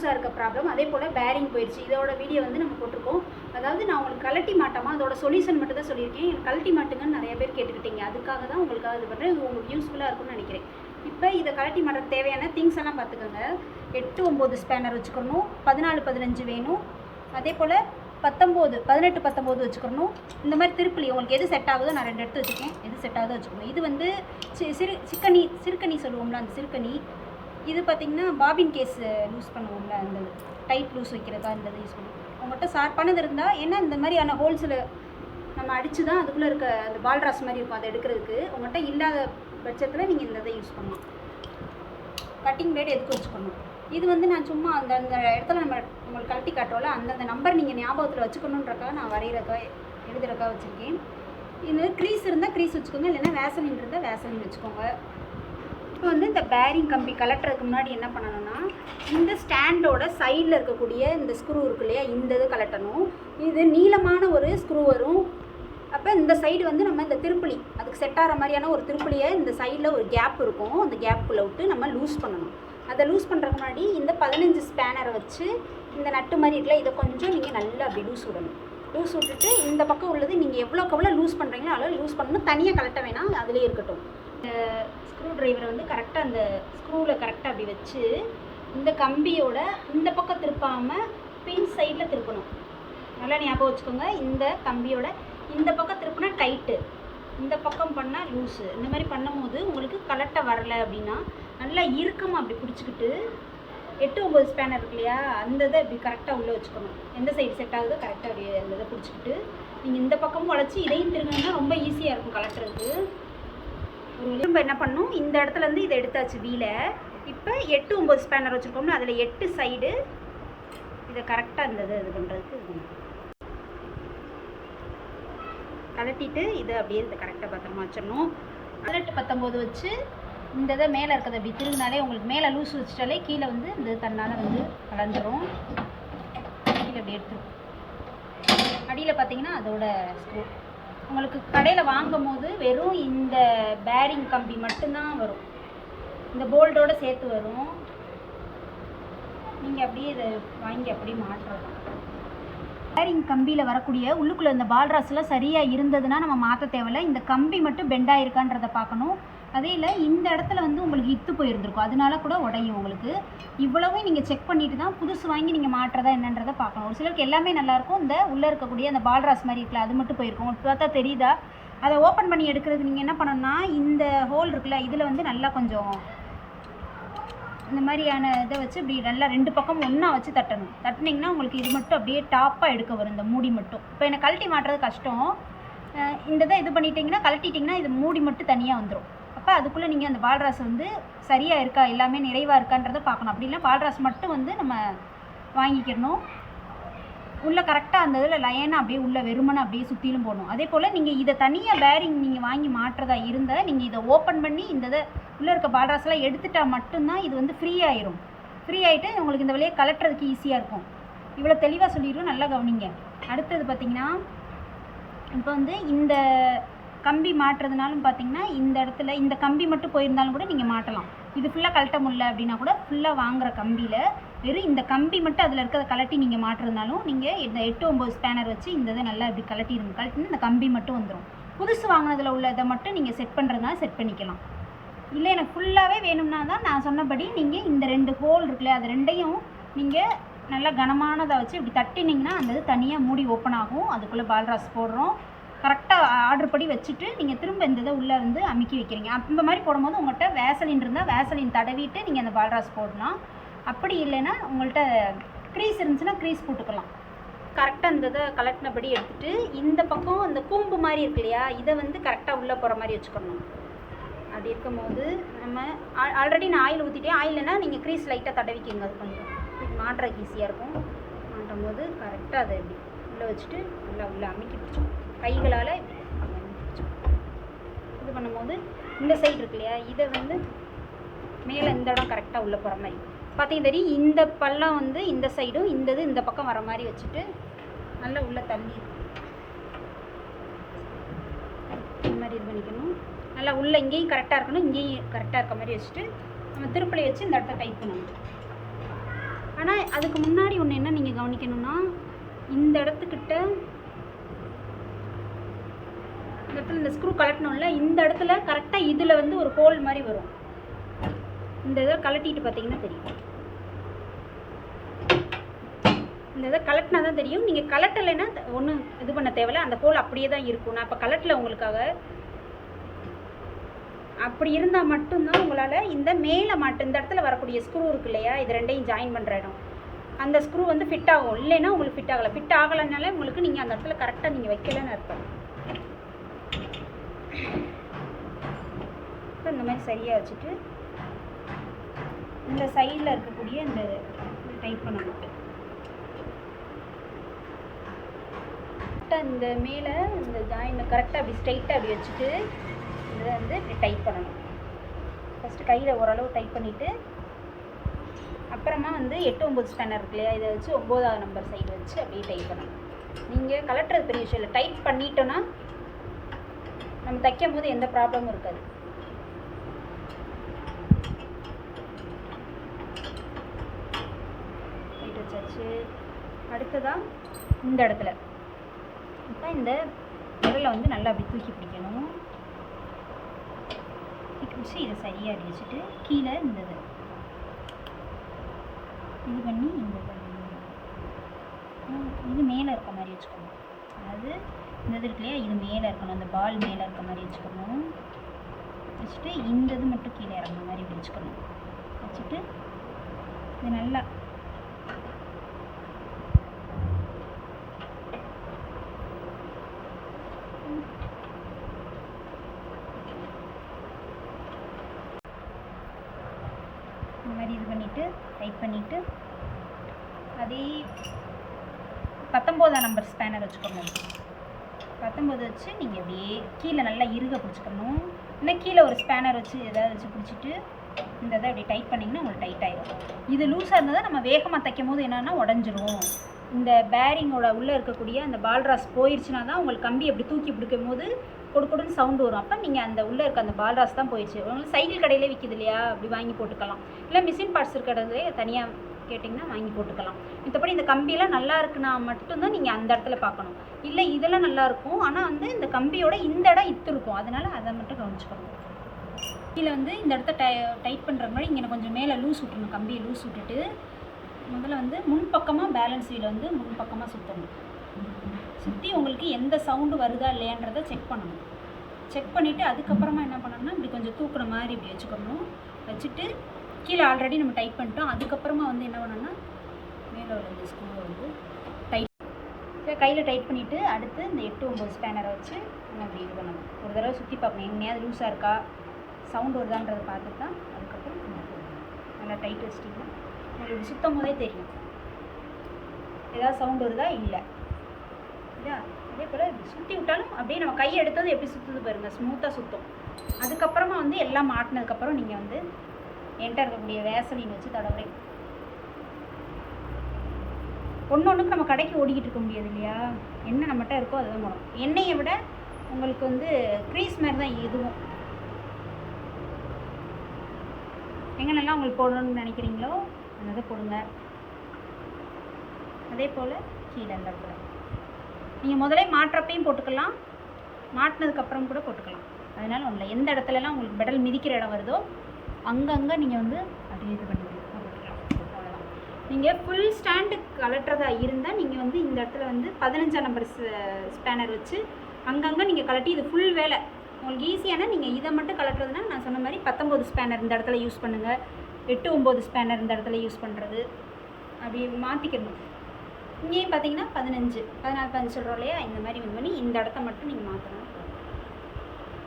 லூஸாக இருக்க ப்ராப்ளம், அதே போல் பேரிங் போயிடுச்சு. இதோட வீடியோ வந்து நம்ம போட்டிருக்கோம். அதாவது நான் உங்களுக்கு கழட்டி மாட்டோமா அதோட சொல்யூஷன் மட்டும் தான் சொல்லியிருக்கேன். எனக்கு கழட்டி மாட்டுங்கன்னு நிறைய பேர் கேட்டுக்கிட்டீங்க. அதுக்காக தான் உங்களுக்காக இது பண்ணுறேன். இது உங்களுக்கு யூஸ்ஃபுல்லாக இருக்கும்னு நினைக்கிறேன். இப்போ இதை கழட்டி மாட்டுறதுக்கு தேவையான திங்ஸ் எல்லாம் பார்த்துக்கோங்க. 8 9 ஸ்பேனர் வச்சுக்கணும், 14 15 வேணும், அதே போல் 18 19 வச்சுக்கணும். இந்த மாதிரி திருப்பலி உங்களுக்கு எது செட் ஆகுதோ நான் 2 எடுத்து வச்சுருக்கேன். எது செட் ஆகுதோ வச்சுக்கணும். இது வந்து சிறுக்கணி சொல்லுவோம்ல, அந்த சிறுக்கணி. இது பார்த்திங்கன்னா பாபின் கேஸ் லூஸ் பண்ணுவோம்ல, அந்த டைட் லூஸ் வைக்கிறதா இந்த யூஸ் பண்ணுவோம். உங்கள்கிட்ட ஷார்ப்பானது இருந்தால், ஏன்னா இந்த மாதிரியான ஹோல்ஸில் நம்ம அடித்து தான் அதுக்குள்ளே இருக்க அந்த பால்ராஸ் மாதிரி இருக்கும், அதை எடுக்கிறதுக்கு. உங்கள்கிட்ட இல்லாத பட்சத்தில் நீங்கள் இந்த இதை யூஸ் பண்ணலாம். கட்டிங் பிளேட் எதுக்கு வச்சுக்கணும். இது வந்து நான் சும்மா அந்த இடத்துல நம்ம உங்களுக்கு கழட்டி காட்டுறோம்ல, அந்தந்த நம்பர் நீங்கள் ஞாபகத்தில் வச்சுக்கணுன்றக்காக நான் எழுதுறக்கா வச்சுருக்கேன். இது க்ரீஸ் இருந்தால் க்ரீஸ் வச்சுக்கோங்க, இல்லைன்னா வேசலின் இருந்தால் வேசலின் வச்சுக்கோங்க. இப்போ வந்து இந்த பேரிங் கம்பி கலட்டுறதுக்கு முன்னாடி என்ன பண்ணணும்னா, இந்த ஸ்டாண்டோட சைடில் இருக்கக்கூடிய இந்த ஸ்க்ரூ இருக்கு இல்லையா, இந்த இது கலட்டணும். இது நீளமான ஒரு ஸ்க்ரூ வரும். அப்போ இந்த சைடு வந்து நம்ம இந்த திருப்புளி, அதுக்கு செட் ஆகிற மாதிரியான ஒரு திருப்புளியை இந்த சைடில் ஒரு கேப் இருக்கும், அந்த கேப்புக்குள்ளே விட்டு நம்ம லூஸ் பண்ணணும். அதை லூஸ் பண்ணுறதுக்கு முன்னாடி இந்த 15 ஸ்பேனரை வச்சு இந்த நட்டு மாதிரி இருக்குல்ல, இதை கொஞ்சம் நீங்கள் நல்லா அப்படி லூஸ் விடணும். லூஸ் விட்டுட்டு இந்த பக்கம் உள்ளது நீங்கள் எவ்வளோக்கு லூஸ் பண்ணுறீங்களோ அவ்வளோ லூஸ் பண்ணணும். தனியாக கலட்ட வேணாம், அதிலே இருக்கட்டும். ஸ்க்ரூ டிரைவரை வந்து கரெக்டாக அந்த ஸ்க்ரூவில் கரெக்டாக அப்படி வச்சு இந்த கம்பியோட இந்த பக்கம் திருப்பாமல் பின் சைடில் திருப்பணும். நல்லா ஞாபகம் வச்சுக்கோங்க. இந்த கம்பியோட இந்த பக்கம் திருப்பினா டைட்டு, இந்த பக்கம் பண்ணால் லூஸு. இந்த மாதிரி பண்ணும்போது உங்களுக்கு கலட்ட வரலை அப்படின்னா நல்லா இறுக்கமாக அப்படி பிடிச்சிக்கிட்டு 8 9 ஸ்பேனர் இருக்கு இல்லையா, அந்த இதை இப்படி கரெக்டாக உள்ளே வச்சுக்கணும். எந்த சைடு செட் ஆகுதோ கரெக்டாக அப்படி அந்த இதை பிடிச்சிக்கிட்டு நீங்கள் இந்த பக்கமும் உழைச்சி இதையும் திரும்பினா ரொம்ப ஈஸியாக இருக்கும் கலட்டுறதுக்கு. திரும்ப என்ன பண்ணணும், இந்த இடத்துலேருந்து இதை எடுத்தாச்சு வீலை. இப்போ 8 9 ஸ்பேனர் வச்சுருக்கோம்னா அதில் 8 சைடு இதை கரெக்டாக இந்த இது பண்ணுறதுக்கு கலட்டிட்டு இதை அப்படியே இதை கரெக்டாக பத்திரமா வச்சிடணும். 18 19 வச்சு இந்த இதை மேலே இருக்கிறத அப்படி திரும்பினாலே உங்களுக்கு மேலே லூஸ் வச்சுட்டாலே கீழே வந்து இந்த தன்னால் வந்து கலந்துடும். கீழே அப்படி எடுத்துரும். அடியில் பார்த்தீங்கன்னா அதோட ஸ்க்ரூ உங்களுக்கு கடையில் வாங்கும் போது வெறும் இந்த பேரிங் கம்பி மட்டும்தான் வரும், இந்த போல்டோடு சேர்த்து வரும். நீங்கள் அப்படியே இதை வாங்கி அப்படியே மாற்றலாம். பேரிங் கம்பியில் வரக்கூடிய உள்ளுக்குள்ளே இந்த பால்ராஸ்லாம் சரியாக இருந்ததுன்னா நம்ம மாற்ற தேவையில்லை. இந்த கம்பி மட்டும் பெண்டாக இருக்கான்றதை பார்க்கணும். அதே இல்லை இந்த இடத்துல வந்து உங்களுக்கு இத்து போயிருந்துருக்கும், அதனால கூட உடையும். உங்களுக்கு இவ்வளவும் நீங்கள் செக் பண்ணிவிட்டு தான் புதுசு வாங்கி நீங்கள் மாட்டுறதா என்னன்றதை பார்க்கணும். ஒரு சிலருக்கு எல்லாமே நல்லாயிருக்கும், இந்த உள்ளே இருக்கக்கூடிய அந்த பால்ராஸ் மாதிரி இருக்குல்ல அது மட்டும் போயிருக்கும். உங்களுக்கு பார்த்தா தெரியுதா? அதை ஓப்பன் பண்ணி எடுக்கிறது நீங்கள் என்ன பண்ணணும்னா, இந்த ஹோல் இருக்குல்ல இதில் வந்து நல்லா கொஞ்சம் இந்த மாதிரியான இதை வச்சு இப்படி நல்லா 2 பக்கம் ஒன்றா வச்சு தட்டணும். தட்டினீங்கன்னா உங்களுக்கு இது மட்டும் அப்படியே டாப்பாக எடுக்க வரும், இந்த மூடி மட்டும். இப்போ எனக்கு கழட்டி மாட்டுறது கஷ்டம், இந்த இதை இது பண்ணிட்டீங்கன்னா கழட்டிட்டிங்கன்னா இது மூடி மட்டும் தனியாக வந்துடும். அப்போ அதுக்குள்ளே நீங்கள் அந்த பால்ராஸ் வந்து சரியாக இருக்கா, எல்லாமே நிறைவாக இருக்கான்றதை பார்க்கணும். அப்படி இல்லை பால்ராஸ் மட்டும் வந்து நம்ம வாங்கிக்கணும். உள்ளே கரெக்டாக அந்த இதில் லைனாக அப்படியே உள்ளே வெறுமனை அப்படியே சுற்றிலும் போடணும். அதே போல் நீங்கள் இதை தனியாக பேரிங் நீங்கள் வாங்கி மாட்டுறதா இருந்தால் நீங்கள் இதை ஓப்பன் பண்ணி இந்த இதை உள்ளே இருக்க பால்ராஸ்லாம் எடுத்துட்டால் மட்டும்தான் இது வந்து ஃப்ரீ ஆயிரும். ஃப்ரீ ஆகிட்டு உங்களுக்கு இந்த வழியை கலட்டுறதுக்கு ஈஸியாக இருக்கும். இவ்வளோ தெளிவாக சொல்லிடுவோம், நல்லா கவனிங்க. அடுத்தது பார்த்திங்கன்னா, இப்போ வந்து இந்த கம்பி மாட்டுறதுனாலும் பார்த்திங்கன்னா இந்த இடத்துல இந்த கம்பி மட்டும் போயிருந்தாலும் கூட நீங்கள் மாட்டலாம். இது ஃபுல்லாக கழட்ட முடியல அப்படின்னா கூட ஃபுல்லாக வாங்குகிற கம்பியில் வெறும் இந்த கம்பி மட்டும் அதில் இருக்கிறத கலட்டி நீங்கள் மாட்டுறதுனாலும் நீங்கள் இந்த 8 9 ஸ்பேனர் வச்சு இந்த இதை நல்லா இப்படி கலட்டிடுங்க. கலட்டினா இந்த கம்பி மட்டும் வந்துடும். புதுசு வாங்கினதில் உள்ள இதை மட்டும் நீங்கள் செட் பண்ணுறதுனால செட் பண்ணிக்கலாம். இல்லை எனக்கு ஃபுல்லாகவே வேணும்னா தான் நான் சொன்னபடி நீங்கள் இந்த 2 ஹோல் இருக்குல்ல அது 2ஐயும் நீங்கள் நல்லா கனமானதை வச்சு இப்படி தட்டினீங்கன்னா அந்த இது தனியாக மூடி ஓப்பன் ஆகும். அதுக்குள்ளே பால்ராஸ் போடுறோம். கரெக்டாக ஆர்டர் படி வச்சுட்டு நீங்கள் திரும்ப இந்த இதை உள்ளே வந்து அமுக்கி வைக்கிறீங்க. இந்த மாதிரி போடும்போது உங்கள்கிட்ட வேசலின் இருந்தால் வேசலின் தடவிட்டு நீங்கள் அந்த பால்ராஸ் போடலாம். அப்படி இல்லைன்னா உங்கள்கிட்ட க்ரீஸ் இருந்துச்சுன்னா க்ரீஸ் போட்டுக்கலாம். கரெக்டாக இந்த இதை கலட்டினபடி எடுத்துகிட்டு இந்த பக்கம் அந்த கூம்பு மாதிரி இருக்கு இல்லையா, இதை வந்து கரெக்டாக உள்ளே போகிற மாதிரி வச்சுக்கணும். அப்படி இருக்கும்போது நம்ம ஆல்ரெடி நான் ஆயில் ஊற்றிட்டேன். ஆயில்னா நீங்கள் க்ரீஸ் லைட்டாக தடவிக்கிங்க, அது கொஞ்சம் மாட்டுறதுக்கு ஈஸியாக இருக்கும். மாட்டும் போது கரெக்டாக அதை இப்படி உள்ளே வச்சுட்டு நல்லா உள்ளே அமுக்கி பிடிச்சோம் கைகளால். இது பண்ணும்போது இந்த சைடு இருக்கு இல்லையா, இதை வந்து மேலே இந்த இடம் கரெக்டாக உள்ளே போகிற மாதிரி பார்த்தீங்க தெரியும். இந்த பள்ளம் வந்து இந்த சைடும் இந்த இது இந்த பக்கம் வர மாதிரி வச்சுட்டு நல்லா உள்ளே தள்ளி இந்த மாதிரி இது பண்ணிக்கணும். நல்லா உள்ளே இங்கேயும் கரெக்டாக இருக்கணும், இங்கேயும் கரெக்டாக இருக்க மாதிரி வச்சுட்டு நம்ம திருப்பலி வச்சு இந்த இடத்த டைட் பண்ணணும். ஆனால் ஆனால் அதுக்கு முன்னாடி ஒன்று என்ன நீங்கள் கவனிக்கணும்னா, இந்த இடத்துக்கிட்ட இந்த இடத்துல இந்த ஸ்க்ரூ கலட்டணும்ல, இந்த இடத்துல கரெக்டாக இதில் வந்து ஒரு ஹோல் மாதிரி வரும். இந்த இதை கலட்டிட்டு பார்த்தீங்கன்னா தெரியும். இந்த இதை கலட்டினா தான் தெரியும். நீங்கள் கலட்டலைன்னா ஒன்றும் இது பண்ண தேவையில்ல, அந்த ஹோல் அப்படியே தான் இருக்கும். நான் இப்போ கலட்டல உங்களுக்காக. அப்படி இருந்தால் மட்டும்தான் உங்களால் இந்த மேலே இந்த இடத்துல வரக்கூடிய ஸ்க்ரூ இருக்கு இல்லையா, இது ரெண்டையும் ஜாயின் பண்ணுற இடம், அந்த ஸ்க்ரூ வந்து ஃபிட் ஆகும். இல்லைன்னா உங்களுக்கு ஃபிட் ஆகலை. ஃபிட் ஆகலைனால உங்களுக்கு நீங்கள் அந்த இடத்துல கரெக்டாக நீங்கள் வைக்கலன்னு அர்த்தம். இப்போ இந்த மாதிரி சரியாக வச்சுட்டு இந்த சைடில் இருக்கக்கூடிய இந்த டைப் பண்ணணும். இந்த மேலே இந்த ஜாயின் கரெக்டாக அப்படி ஸ்ட்ரைட்டாக அப்படி வச்சுட்டு இதை வந்து இப்படி டைப் பண்ணணும். ஃபஸ்ட்டு கையில் ஓரளவு டைப் பண்ணிவிட்டு அப்புறமா வந்து 8, 9 ஸ்பேனர் இருக்கு இல்லையா, இதை வச்சு 9ஆவது நம்பர் சைடு வச்சு அப்படியே டைப் பண்ணணும். நீங்கள் கலட்டுறது பெரிய விஷயம் இல்லை. டைப் பண்ணிட்டோன்னா நம்ம தைக்கும் போது எந்த ப்ராப்ளமும் இருக்காது. டைட் வச்சாச்சு. அடுத்ததான் இந்த இடத்துல இப்போ இந்த விரலை வந்து நல்லா அப்படி தூக்கி பிடிக்கணும். பிடிச்சி இதை சரியாக அடி வச்சுட்டு கீழே இந்த இது பண்ணி இது மேலே இருக்க மாதிரி வச்சுக்கணும். அதாவது இந்த இது இருக்கு இல்லையா, இது மேலே இருக்கணும், அந்த பால் மேலே இருக்க மாதிரி வச்சுக்கணும். வச்சுட்டு இந்த இது மட்டும் கீழே இறங்குற மாதிரி இப்படி வச்சுக்கணும். வச்சுட்டு இது நல்லா இந்த மாதிரி இது பண்ணிவிட்டு டைப் பண்ணிவிட்டு அதே 19ஆம் நம்பர் ஸ்பேனர் வச்சுக்கணும். 19 வச்சு நீங்கள் அப்படியே கீழே நல்லா இறுக பிடிச்சிக்கணும். இல்லை கீழே ஒரு ஸ்பேனர் வச்சு எதாவது வச்சு பிடிச்சிட்டு இந்த இதை அப்படி டைட் பண்ணிங்கன்னா உங்களுக்கு டைட் ஆகிடும். இது லூஸாக இருந்தால் நம்ம வேகமாக தைக்கும் போது என்னென்னா உடஞ்சிரும். இந்த பேரிங்கோட உள்ளே இருக்கக்கூடிய அந்த பால்ராஸ் போயிடுச்சுன்னா தான் உங்களுக்கு கம்பி அப்படி தூக்கி பிடிக்கும் போது கொடுக்குன்னு சவுண்டு வரும். அப்போ நீங்கள் அந்த உள்ளே இருக்க அந்த பால்ராஸ் தான் போயிடுச்சு. உங்களுக்கு சைக்கிள் கடையிலே விற்கிது இல்லையா, அப்படி வாங்கி போட்டுக்கலாம். இல்லை மிஷின் பார்ட்ஸ் இருக்கிறதே தனியாக கேட்டிங்கன்னா வாங்கி போட்டுக்கலாம். மற்றபடி இந்த கம்பியெல்லாம் நல்லா இருக்குன்னா மட்டும்தான் நீங்கள் அந்த இடத்துல பார்க்கணும். இல்லை இதெல்லாம் நல்லாயிருக்கும், ஆனால் வந்து இந்த கம்பியோட இந்த இடம் இத்து இருக்கும். அதனால் அதை மட்டும் கவனிச்சுக்கணும். கீழே வந்து இந்த இடத்த டைட் பண்ணுற மாதிரி இங்கே கொஞ்சம் மேலே லூஸ் விட்டுணும். கம்பியை லூஸ் விட்டுட்டு முதல்ல வந்து முன்பக்கமாக பேலன்ஸ் வீல் வந்து முன்பக்கமாக சுற்றணும். சுற்றி உங்களுக்கு எந்த சவுண்டு வருதா இல்லையான்றதை செக் பண்ணணும். செக் பண்ணிவிட்டு அதுக்கப்புறமா என்ன பண்ணணும்னா இப்படி கொஞ்சம் தூக்குற மாதிரி இப்படி வச்சுக்கணும். வச்சுட்டு கீழே ஆல்ரெடி நம்ம டைட் பண்ணிட்டோம். அதுக்கப்புறமா வந்து என்ன பண்ணணும்னா மேலே உள்ள இந்த ஸ்க்ரூவை வந்து டைட் கையில் டைட் பண்ணிவிட்டு அடுத்து இந்த 8, 9 ஸ்பேனரை வச்சு நம்ம அப்படி இது பண்ணணும். ஒரு தடவை சுற்றி பார்க்கணும், எங்கேயாவது லூஸாக இருக்கா சவுண்டு வருதான்றதை பார்த்துட்டு தான் அதுக்கப்புறம் நல்லா டைட் வச்சிட்டிங்கன்னா உங்களுக்கு சுத்தம் போதே தெரியும் ஏதாவது சவுண்டு வருதா இல்லை. இல்லையா, அதே போல் இப்படி சுற்றி விட்டாலும் அப்படியே நம்ம கையை எடுத்தது எப்படி சுற்றுது பாருங்கள், ஸ்மூத்தாக சுற்றும். அதுக்கப்புறமா வந்து எல்லாம் மாட்டினதுக்கப்புறம் நீங்கள் வந்து என்கிட்ட இருக்கக்கூடிய வேசலின் வச்சு தடவுறேன். ஒன்றுக்கு நம்ம கடைக்கு ஓடிக்கிட்டு இருக்க முடியாது இல்லையா, என்ன நம்மகிட்ட இருக்கோ அதுதான் போடும். எண்ணெயை விட உங்களுக்கு வந்து க்ரீஸ் மாதிரி தான் எதுவும். எங்கென்னெல்லாம் உங்களுக்கு போடணும்னு நினைக்கிறீங்களோ அதை போடுங்க. அதே போல் கீழே அந்த இடத்துல நீங்கள் முதலே மாட்டுறப்பையும் போட்டுக்கலாம், மாட்டினதுக்கப்புறம் கூட போட்டுக்கலாம். அதனால் ஒன்றும் இல்லை, எந்த இடத்துலலாம் உங்களுக்கு பெடல் மிதிக்கிற இடம் வருதோ அங்கங்கே நீங்கள் வந்து அப்படியே இது பண்ணிக்கலாம். அவ்வளோதான். நீங்கள் ஃபுல் ஸ்டாண்டு கலட்டுறதா இருந்தால் நீங்கள் வந்து இந்த இடத்துல வந்து 15ஆம் நம்பர் ஸ்பேனர் வச்சு அங்கங்கே நீங்கள் கலட்டி இது ஃபுல் வேலை உங்களுக்கு ஈஸியான. நீங்கள் இதை மட்டும் கலட்டுறதுனா நான் சொன்ன மாதிரி 19 ஸ்பேனர் இந்த இடத்துல யூஸ் பண்ணுங்கள், 8, 9 ஸ்பேனர் இந்த இடத்துல யூஸ் பண்ணுறது அப்படி மாற்றிக்கணும். இங்கேயும் பார்த்தீங்கன்னா 15, 14, 15 சொல்கிறோம் இல்லையா, இந்த மாதிரி வந்து பண்ணி இந்த இடத்த மட்டும் நீங்கள் மாற்றணும்.